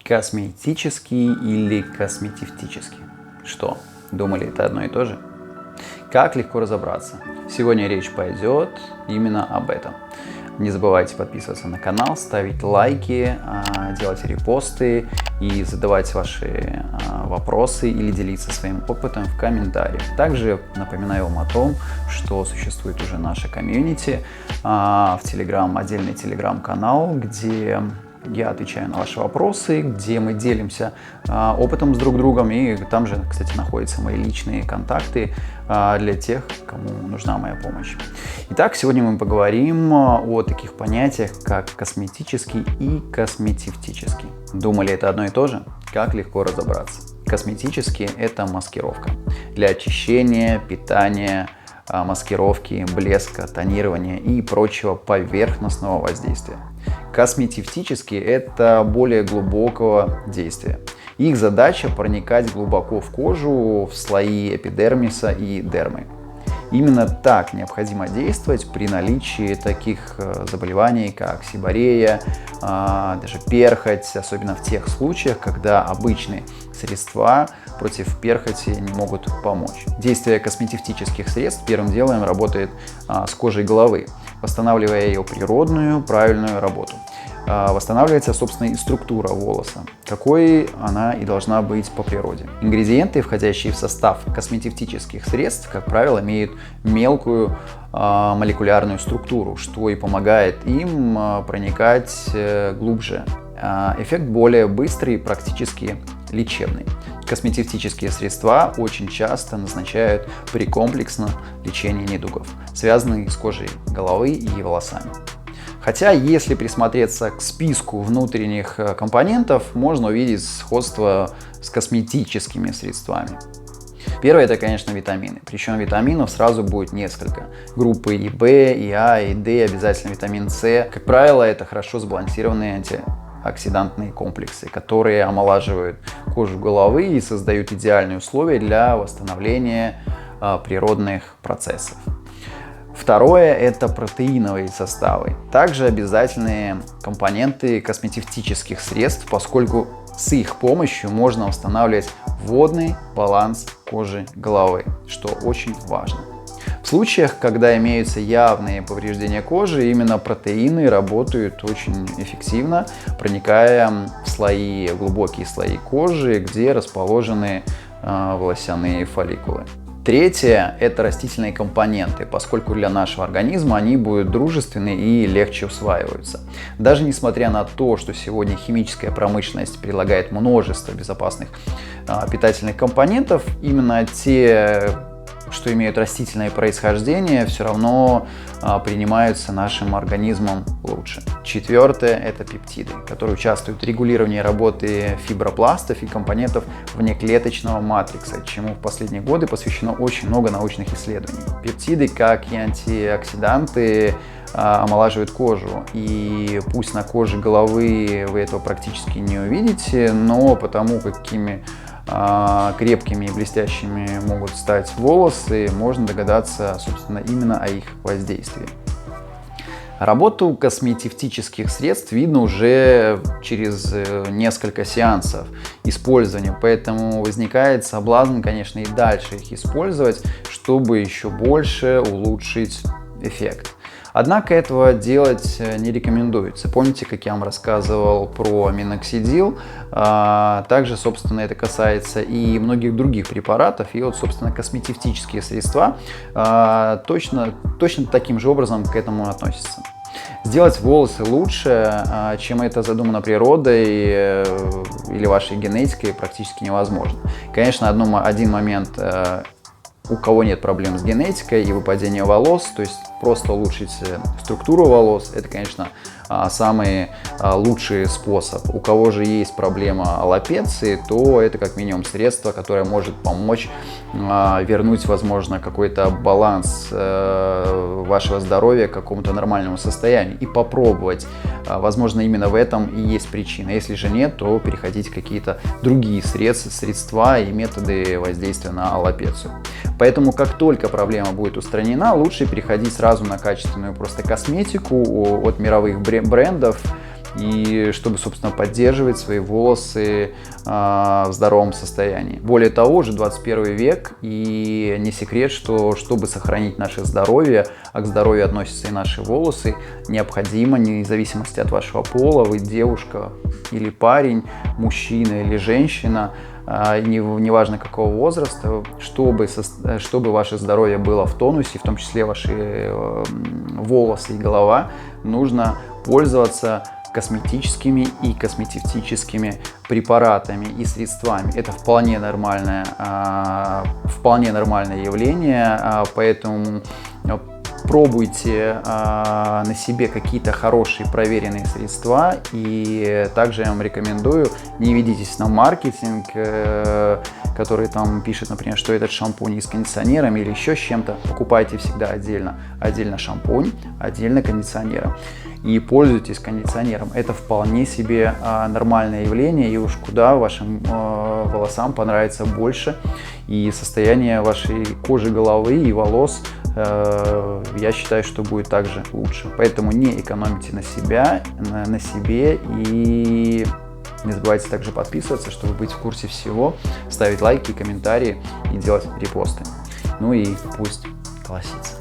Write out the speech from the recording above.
Косметический или косметевтический? Что, думали, это одно и то же? Как легко разобраться? Сегодня речь пойдет именно об этом. Не забывайте подписываться на канал, ставить лайки, делать репосты и задавать ваши вопросы или делиться своим опытом в комментариях. Также напоминаю вам о том, что существует уже наша комьюнити в Telegram, отдельный телеграм-канал, где я отвечаю на ваши вопросы, где мы делимся опытом с друг другом, и там же, кстати, находятся мои личные контакты для тех, кому нужна моя помощь. Итак, сегодня мы поговорим о таких понятиях, как косметический и косметевтический. Думали, это одно и то же? Как легко разобраться? Косметический – это маскировка для очищения, питания, маскировки, блеска, тонирования и прочего поверхностного воздействия. Косметевтические – это более глубокого действия. Их задача проникать глубоко в кожу, в слои эпидермиса и дермы. Именно так необходимо действовать при наличии таких заболеваний, как сиборея, даже перхоть, особенно в тех случаях, когда обычные средства против перхоти не могут помочь. Действие косметевтических средств первым делом работает с кожей головы, восстанавливая ее природную, правильную работу. Восстанавливается, собственно, и структура волоса, какой она и должна быть по природе. Ингредиенты, входящие в состав косметевтических средств, как правило, имеют мелкую молекулярную структуру, что и помогает им проникать глубже. Эффект более быстрый и практически лечебный. Косметевтические средства очень часто назначают при комплексном лечении недугов, связанных с кожей головы и волосами. Хотя, если присмотреться к списку внутренних компонентов, можно увидеть сходство с косметическими средствами. Первое – это, конечно, витамины. Причем витаминов сразу будет несколько. Группы и В, и А, и Д, обязательно витамин С. Как правило, это хорошо сбалансированные антиоксидантные комплексы, которые омолаживают кожу головы и создают идеальные условия для восстановления природных процессов. Второе – это протеиновые составы. Также обязательные компоненты косметевтических средств, поскольку с их помощью можно восстанавливать водный баланс кожи головы, что очень важно. В случаях, когда имеются явные повреждения кожи, именно протеины работают очень эффективно, проникая в глубокие слои кожи, где расположены волосяные фолликулы. Третье – это растительные компоненты, поскольку для нашего организма они будут дружественны и легче усваиваются. Даже несмотря на то, что сегодня химическая промышленность предлагает множество безопасных питательных компонентов, именно те, что имеют растительное происхождение, все равно принимаются нашим организмом лучше. Четвертое – это пептиды, которые участвуют в регулировании работы фибропластов и компонентов внеклеточного матрикса, чему в последние годы посвящено очень много научных исследований. Пептиды, как и антиоксиданты, омолаживают кожу, и пусть на коже головы вы этого практически не увидите, но потому какими крепкими и блестящими могут стать волосы, можно догадаться, собственно, именно о их воздействии. Работу косметевтических средств видно уже через несколько сеансов использования, поэтому возникает соблазн, конечно, и дальше их использовать, чтобы еще больше улучшить эффект. Однако этого делать не рекомендуется. Помните, как я вам рассказывал про миноксидил? Также, собственно, это касается и многих других препаратов. И вот, собственно, косметевтические средства точно таким же образом к этому относятся. Сделать волосы лучше, чем это задумано природой или вашей генетикой, практически невозможно. Конечно, один момент, у кого нет проблем с генетикой и выпадением волос, то есть просто улучшить структуру волос, это, конечно, самый лучший способ. У кого же есть проблема аллопеции, то это как минимум средство, которое может помочь вернуть, возможно, какой-то баланс вашего здоровья к какому-то нормальному состоянию и попробовать. Возможно, именно в этом и есть причина. Если же нет, то переходить в какие-то другие средства и методы воздействия на аллопецию. Поэтому, как только проблема будет устранена, лучше переходить сразу на качественную просто косметику от мировых брендов и чтобы, собственно, поддерживать свои волосы в здоровом состоянии. Более того, уже 21 век, и не секрет, что чтобы сохранить наше здоровье, а к здоровью относятся и наши волосы, необходимо, вне зависимости от вашего пола, вы девушка или парень, мужчина или женщина, неважно какого возраста, чтобы ваше здоровье было в тонусе, в том числе ваши волосы и голова, нужно пользоваться косметическими и косметическими препаратами и средствами. Это вполне нормальное явление, поэтому пробуйте на себе какие-то хорошие проверенные средства, и также я вам рекомендую, не ведитесь на маркетинг, который там пишет, например, что этот шампунь с кондиционером или еще с чем-то. Покупайте всегда отдельно шампунь, отдельно кондиционером. И пользуйтесь кондиционером. Это вполне себе нормальное явление, и уж куда вашим волосам понравится больше. И состояние вашей кожи головы и волос, я считаю, что будет также лучше. Поэтому не экономите на себе, и не забывайте также подписываться, чтобы быть в курсе всего, ставить лайки, комментарии и делать репосты. Ну и пусть колосится.